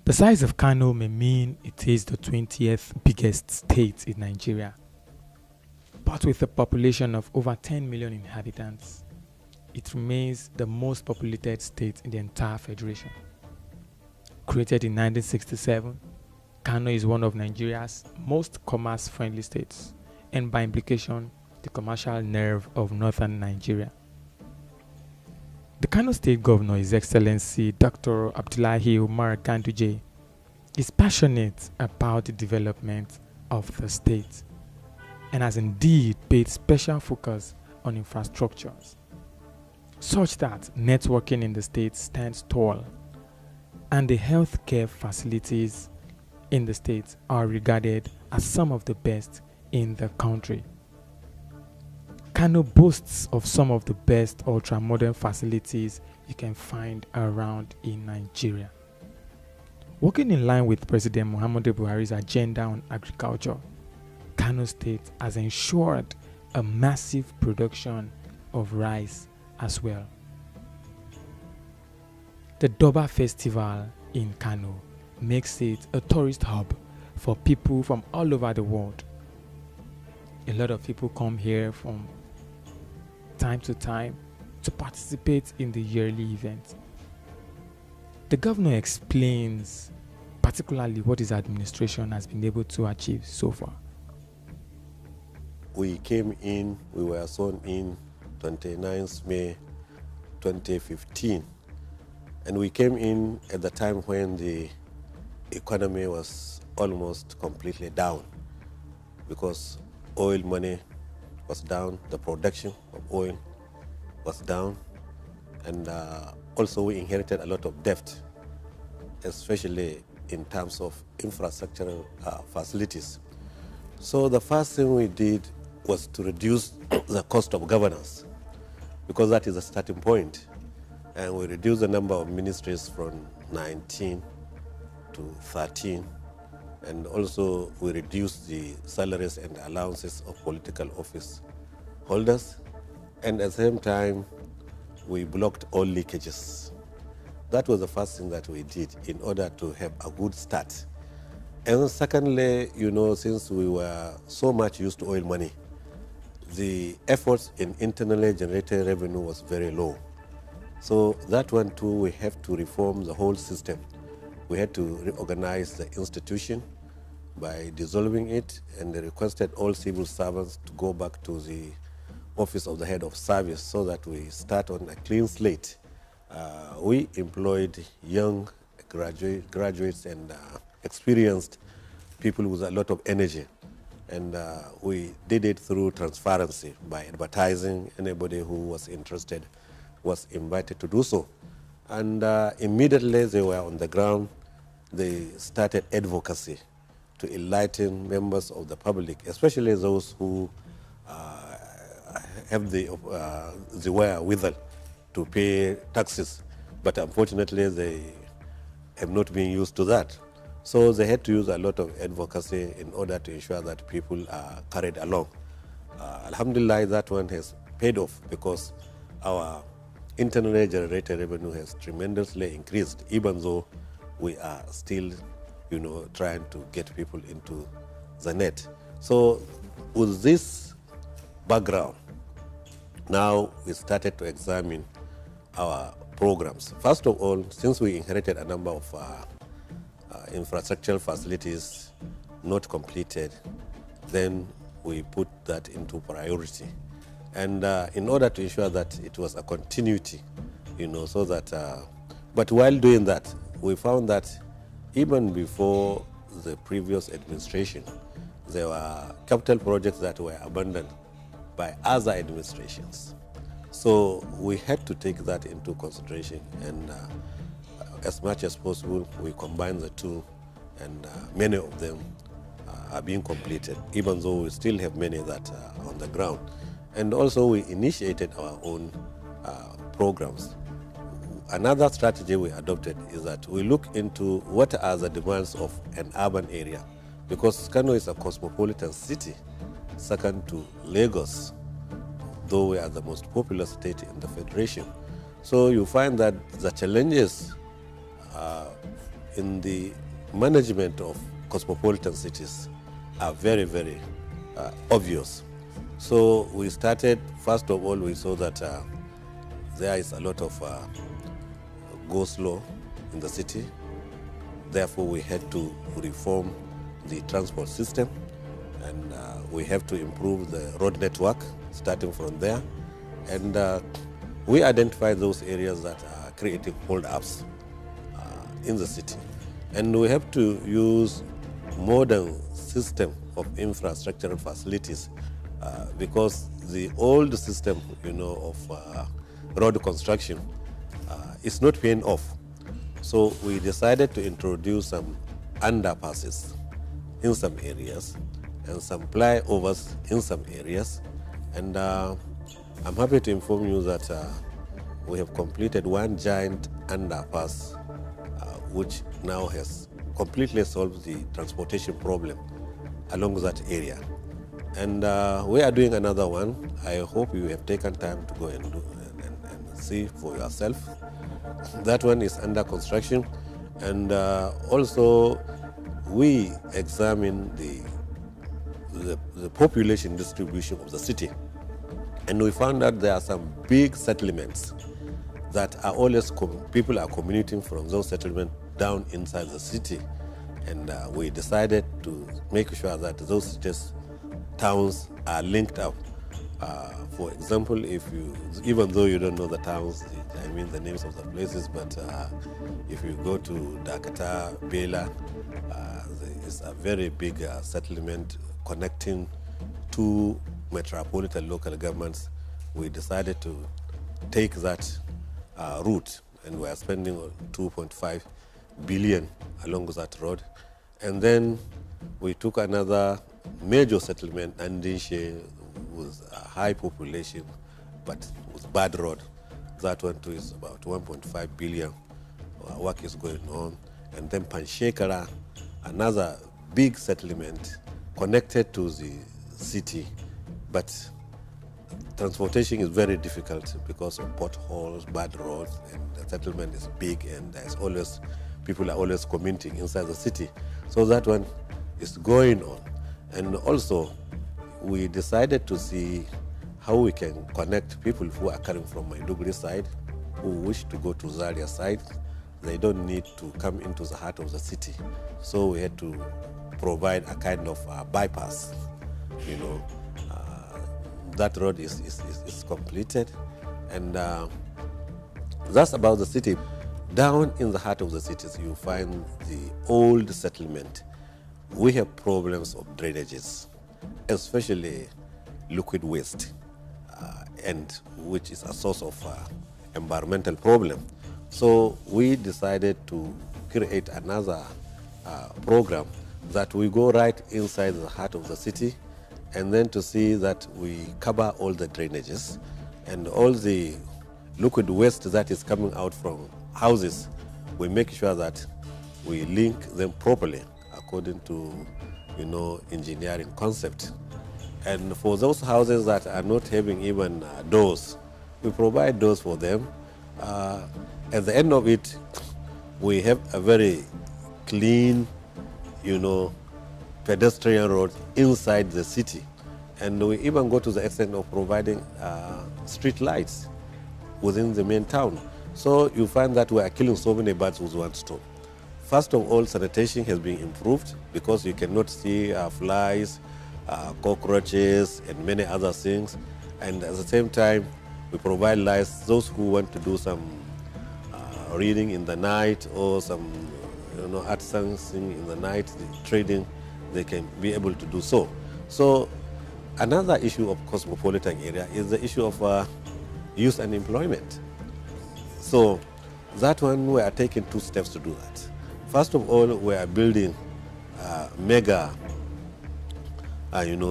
The size of Kano may mean it is the 20th biggest state in Nigeria, but with a population of over 10 million inhabitants, it remains the most populated state in the entire federation. Created in 1967, Kano is one of Nigeria's most commerce-friendly states, and by implication, the commercial nerve of northern Nigeria. The Kano State Governor, His Excellency Dr. Abdullahi Umar Ganduje, is passionate about the development of the state and has indeed paid special focus on infrastructures, such that networking in the state stands tall and the healthcare facilities in the state are regarded as some of the best in the country. Kano boasts of some of the best ultra-modern facilities you can find around in Nigeria. Working in line with President Muhammadu Buhari's agenda on agriculture, Kano State has ensured a massive production of rice as well. The Durbar Festival in Kano makes it a tourist hub for people from all over the world. A lot of people come here from time to time to participate in the yearly event. The governor explains particularly what his administration has been able to achieve so far. We were sworn in 29th May 2015, and we came in at the time when the economy was almost completely down because oil money was down, the production of oil was down, and also we inherited a lot of debt, especially in terms of infrastructural facilities. So the first thing we did was to reduce the cost of governance, because that is a starting point. And we reduced the number of ministries from 19 to 13. And also we reduced the salaries and allowances of political office holders. And at the same time, we blocked all leakages. That was the first thing that we did in order to have a good start. And secondly, since we were so much used to oil money, the efforts in internally generated revenue was very low. So that one too, we have to reform the whole system. We had to reorganize the institution by dissolving it, and they requested all civil servants to go back to the office of the head of service so that we start on a clean slate. We employed young graduates and experienced people with a lot of energy. And we did it through transparency by advertising. Anybody who was interested was invited to do so. And immediately they were on the ground, they started advocacy to enlighten members of the public, especially those who have the wherewithal to pay taxes. But unfortunately, they have not been used to that. So they had to use a lot of advocacy in order to ensure that people are carried along. Alhamdulillah, that one has paid off because our internally generated revenue has tremendously increased, even though we are still, trying to get people into the net. So with this background, now we started to examine our programs. First of all, since we inherited a number of infrastructural facilities not completed, then we put that into priority. And in order to ensure that it was a continuity, so that, but while doing that, we found that even before the previous administration, there were capital projects that were abandoned by other administrations. So we had to take that into consideration, and as much as possible, we combine the two, and many of them are being completed, even though we still have many that are on the ground. And also we initiated our own programs. Another strategy we adopted is that we look into what are the demands of an urban area, because Kano is a cosmopolitan city, second to Lagos, though we are the most populous state in the Federation. So you find that the challenges in the management of cosmopolitan cities are very, very obvious. So we started, first of all, we saw that there is a lot of go slow in the city. Therefore, we had to reform the transport system, and we have to improve the road network, starting from there. And we identify those areas that are creating hold-ups in the city. And we have to use modern system of infrastructural facilities because the old system, of road construction is not paying off. So we decided to introduce some underpasses in some areas and some flyovers in some areas. And I'm happy to inform you that we have completed one giant underpass which now has completely solved the transportation problem along that area. And we are doing another one. I hope you have taken time to go and see for yourself. That one is under construction. And also we examine the population distribution of the city. And we found out there are some big settlements that are always, people are commuting from those settlements down inside the city. And we decided to make sure that those cities, towns are linked up. For example, even though you don't know the towns, I mean the names of the places, but if you go to Dakata, Bela, there is a very big settlement connecting two metropolitan local governments. We decided to take that route, and we are spending 2.5 billion along that road. And then we took another major settlement, Andishe, with a high population, but with bad road. That one too is about 1.5 billion. Work is going on. And then Panshekara, another big settlement connected to the city, but transportation is very difficult because of potholes, bad roads, and the settlement is big, and people are always commuting inside the city. So that one is going on. And also, we decided to see how we can connect people who are coming from Maiduguri side, who wish to go to Zaria side. They don't need to come into the heart of the city. So we had to provide a kind of bypass. That road is completed. And that's about the city. Down in the heart of the cities, you find the old settlement. We have problems of drainages, especially liquid waste, and which is a source of environmental problem. So we decided to create another program that we go right inside the heart of the city, and then to see that we cover all the drainages and all the liquid waste that is coming out from houses. We make sure that we link them properly according to, engineering concept. And for those houses that are not having even doors, we provide doors for them. At the end of it, we have a very clean, pedestrian road inside the city. And we even go to the extent of providing street lights within the main town. So you find that we are killing so many birds with one stone. First of all, sanitation has been improved because you cannot see flies, cockroaches, and many other things. And at the same time, we provide lights. Those who want to do some reading in the night or some artisans in the night, trading, they can be able to do so. So another issue of cosmopolitan area is the issue of youth and employment. So that one, we are taking 2 steps to do that. First of all, we are building a mega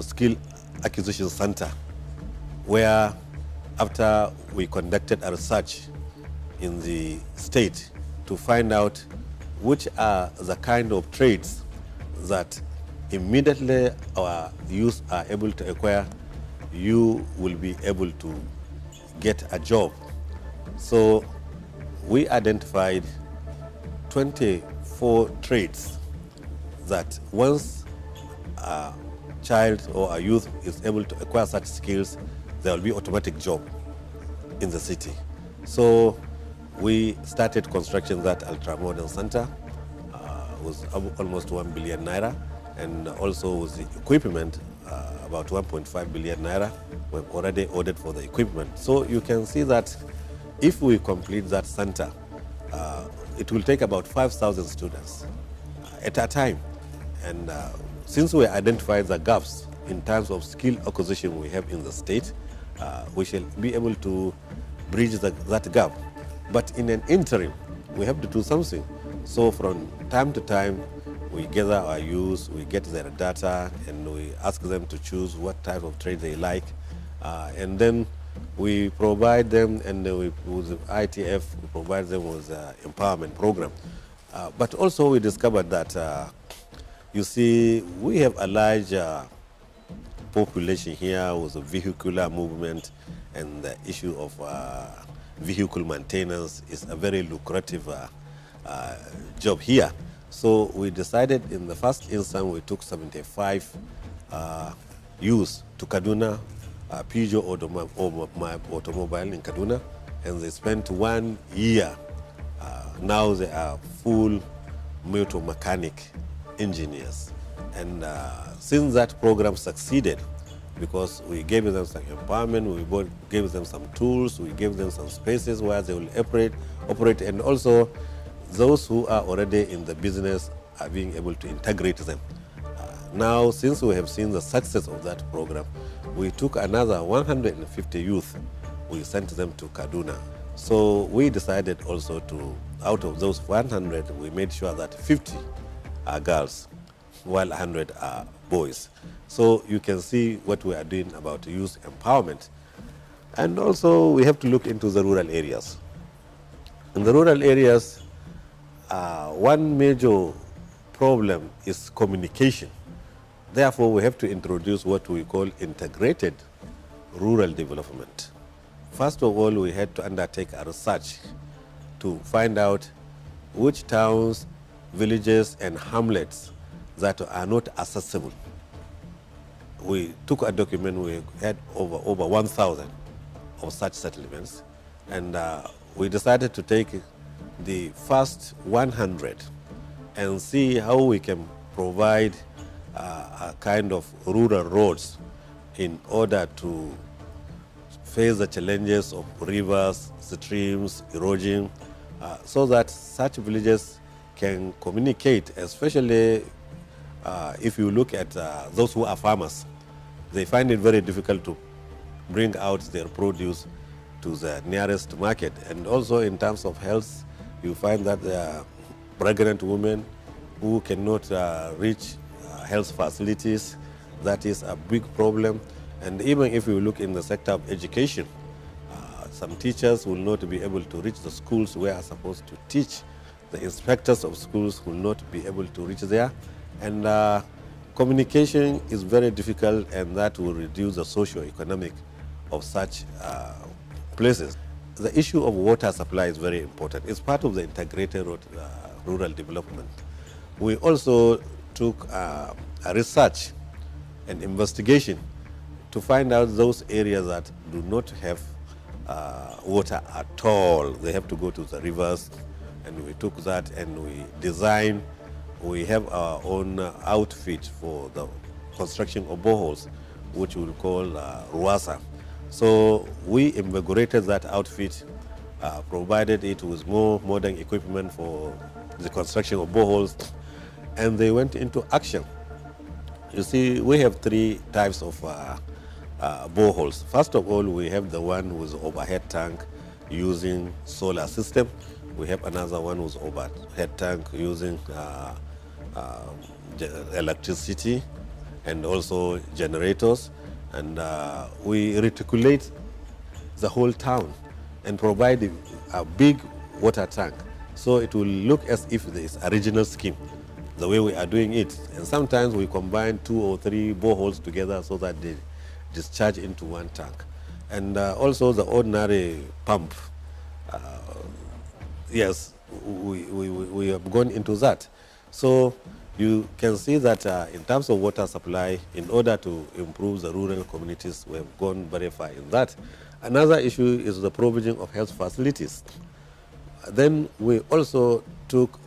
skill acquisition center, where after we conducted a research in the state to find out which are the kind of trades that immediately our youth are able to acquire, you will be able to get a job. So we identified 24 4 trades that once a child or a youth is able to acquire such skills, there will be automatic job in the city. So we started construction that ultra-modern center, was almost 1 billion naira, and also with the equipment, about 1.5 billion naira. We've already ordered for the equipment. So you can see that if we complete that center, it will take about 5,000 students at a time. And since we identified the gaps in terms of skill acquisition we have in the state, we shall be able to bridge that gap. But in an interim, we have to do something. So from time to time, we gather our youth, we get their data, and we ask them to choose what type of trade they like. And then we provide them, and with ITF, we provide them with an empowerment program. But also we discovered that, you see, we have a large population here with the vehicular movement, and the issue of vehicle maintenance is a very lucrative job here. So we decided in the first instance, we took 75 youths to Kaduna, Peugeot automobile in Kaduna, and they spent 1 year. Now they are full motor mechanic engineers. And since that program succeeded, because we gave them some empowerment, we gave them some tools, we gave them some spaces where they will operate, and also those who are already in the business are being able to integrate them. Now, since we have seen the success of that program, we took another 150 youth, we sent them to Kaduna. So we decided also to, out of those 100, we made sure that 50 are girls, while 100 are boys. So you can see what we are doing about youth empowerment. And also we have to look into the rural areas. In the rural areas, one major problem is communication. Therefore, we have to introduce what we call integrated rural development. First of all, we had to undertake a research to find out which towns, villages, and hamlets that are not accessible. We took a document, we had over 1,000 of such settlements, and we decided to take the first 100 and see how we can provide a kind of rural roads in order to face the challenges of rivers, streams, erosion, so that such villages can communicate, especially if you look at those who are farmers. They find it very difficult to bring out their produce to the nearest market. And also in terms of health, you find that there are pregnant women who cannot reach health facilities. That is a big problem. And even if you look in the sector of education, some teachers will not be able to reach the schools where are supposed to teach. The inspectors of schools will not be able to reach there. And communication is very difficult, and that will reduce the socio-economic of such places. The issue of water supply is very important. It's part of the integrated rural development. We also took a research and investigation to find out those areas that do not have water at all. They have to go to the rivers, and we took that and we designed. We have our own outfit for the construction of boreholes, which we'll call Ruasa. So we invigorated that outfit, provided it with more modern equipment for the construction of boreholes, and they went into action. You see, we have 3 types of boreholes. First of all, we have the one with overhead tank using solar system. We have another one with overhead tank using electricity and also generators. And we reticulate the whole town and provide a big water tank. So it will look as if there is a regional scheme, the way we are doing it. And sometimes we combine 2 or 3 boreholes together so that they discharge into one tank. And also the ordinary pump. Yes, we have gone into that. So you can see that in terms of water supply, in order to improve the rural communities, we have gone very far in that. Another issue is the provision of health facilities. Then we also took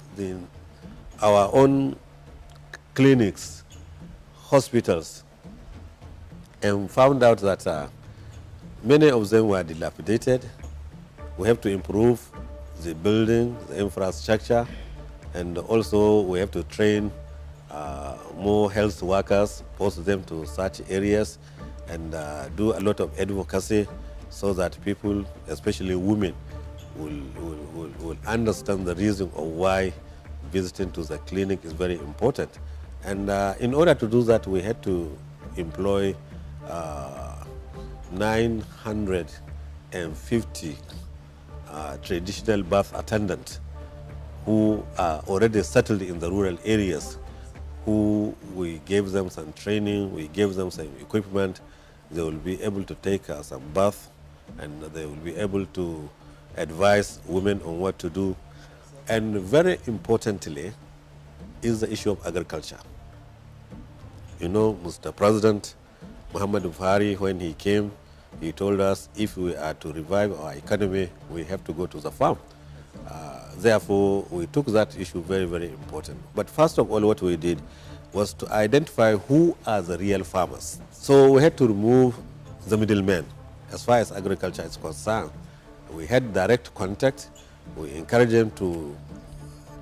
our own clinics, hospitals, and found out that many of them were dilapidated. We have to improve the building, the infrastructure, and also we have to train more health workers, post them to such areas, and do a lot of advocacy so that people, especially women, will understand the reason of why visiting to the clinic is very important. And in order to do that, we had to employ 950 traditional birth attendants who are already settled in the rural areas, who we gave them some training, we gave them some equipment. They will be able to take some birth, and they will be able to advise women on what to do. And very importantly is the issue of agriculture. You know, Mr. President Muhammad Buhari, when he came, he told us if we are to revive our economy, we have to go to the farm. Therefore, we took that issue very, very important. But first of all, what we did was to identify who are the real farmers. So we had to remove the middlemen as far as agriculture is concerned. We had direct contact. We encourage them to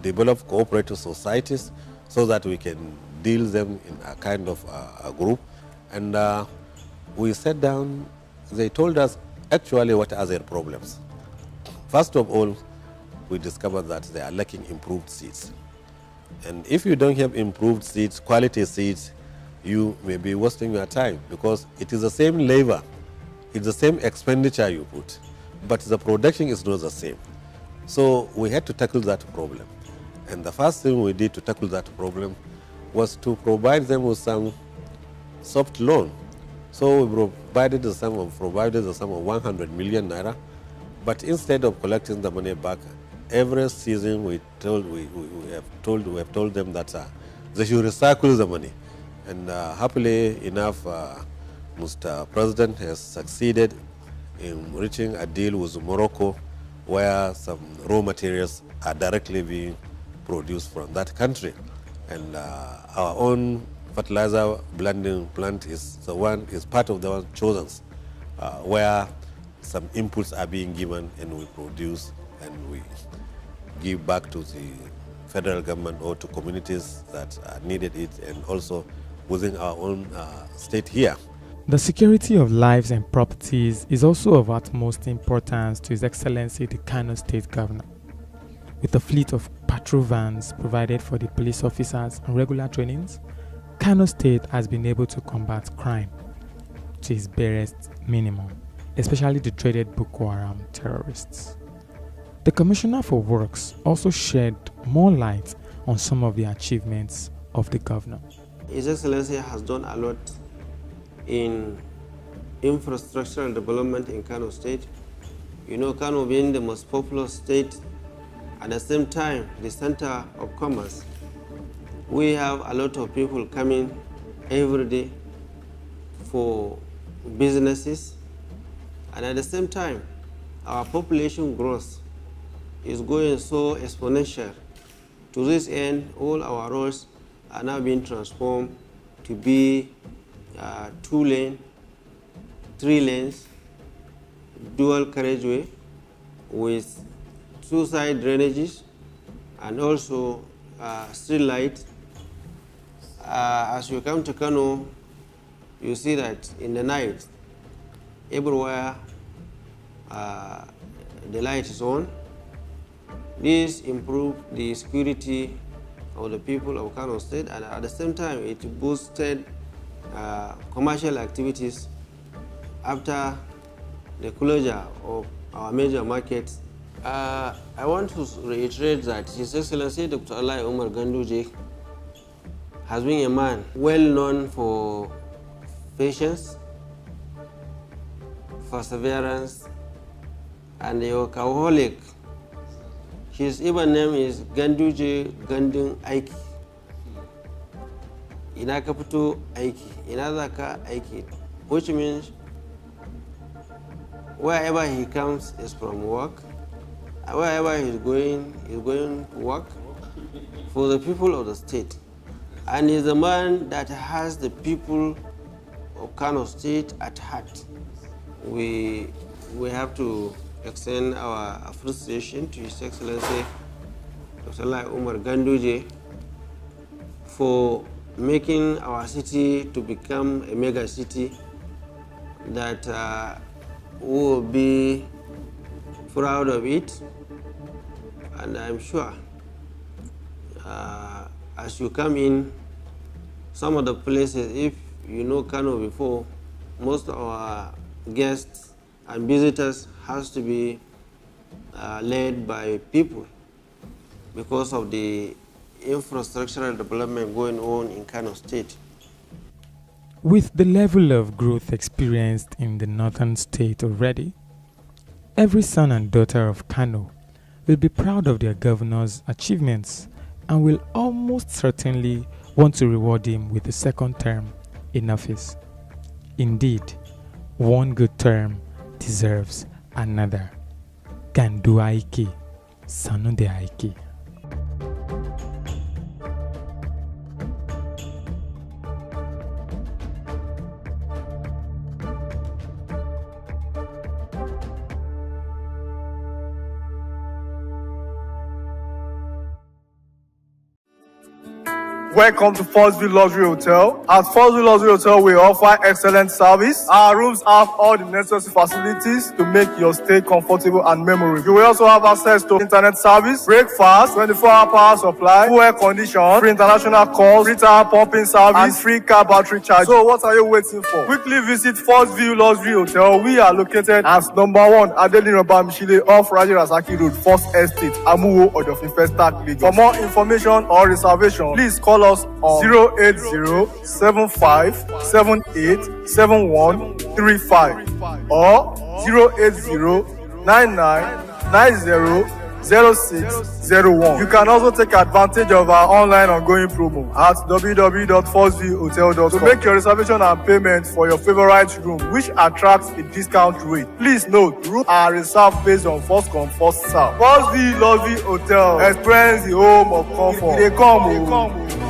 develop cooperative societies so that we can deal them in a kind of a group. And we sat down. They told us actually what are their problems. First of all, we discovered that they are lacking improved seeds. And if you don't have improved seeds, quality seeds, you may be wasting your time, because it is the same labor, it's the same expenditure you put, but the production is not the same. So we had to tackle that problem. And the first thing we did to tackle that problem was to provide them with some soft loan. So we provided the sum of 100 million naira, but instead of collecting the money back, every season we have told them that they should recycle the money. And happily enough, Mr. President has succeeded in reaching a deal with Morocco, where some raw materials are directly being produced from that country. And our own fertilizer blending plant is part of the one chosen, where some inputs are being given and we produce and we give back to the federal government or to communities that needed it, and also within our own state here. The security of lives and properties is also of utmost importance to His Excellency the Kano State Governor. With a fleet of patrol vans provided for the police officers and regular trainings, Kano State has been able to combat crime to its barest minimum, especially the dreaded Boko Haram terrorists. The Commissioner for Works also shed more light on some of the achievements of the governor. His Excellency has done a lot in infrastructural development in Kano State. You know, Kano being the most populous state, at the same time the center of commerce, we have a lot of people coming every day for businesses, and at the same time our population growth is going so exponential. To this end, all our roads are now being transformed to be 2-lane, 3 lanes, dual carriageway with 2-side drainages and also street light. As you come to Kano, you see that in the night, everywhere the light is on. This improved the security of the people of Kano State, and at the same time it boosted commercial activities after the closure of our major markets. I want to reiterate that His Excellency Dr. Umar Ganduje has been a man well known for patience, perseverance, and a workaholic. His Iban name is Ganduje Gandun Aiki. Ina ka fito aiki, ina za ka aiki, which means wherever he comes is from work, wherever he's going to work for the people of the state. And he's a man that has the people of Kano State at heart. We have to extend our appreciation to His Excellency Dr. Lai Umar Ganduje for making our city to become a mega city that will be proud of it. And I'm sure as you come in, some of the places, if you know Kano before, most of our guests and visitors has to be led by people because of the infrastructural development going on in Kano State. With the level of growth experienced in the northern state already, every son and daughter of Kano will be proud of their governor's achievements and will almost certainly want to reward him with a second term in office. Indeed, one good term deserves another. Gandu Aiki, Sanunde Aiki. Welcome to Forstview Luxury Hotel. At Forstview Luxury Hotel, we offer excellent service. Our rooms have all the necessary facilities to make your stay comfortable and memorable. You will also have access to internet service, breakfast, 24-hour power supply, full air condition, free international calls, free tire pumping service, and free car battery charge. So what are you waiting for? Quickly visit Forstview Luxury Hotel. We are located at number 1 Adelino Bamishile off Raji Rasaki Road, First Estate, Amuwo, Odofin Festac, Lagos. For more information or reservation, please call us on 08075787135 or 08099900601. You can also take advantage of our online ongoing promo at www.forceviewhotel.com to make your reservation and payment for your favorite room, which attracts a discount rate. Please note, rooms are reserved based on first come, first serve. Forstview Luxury Hotel. Experience the home of comfort. They come.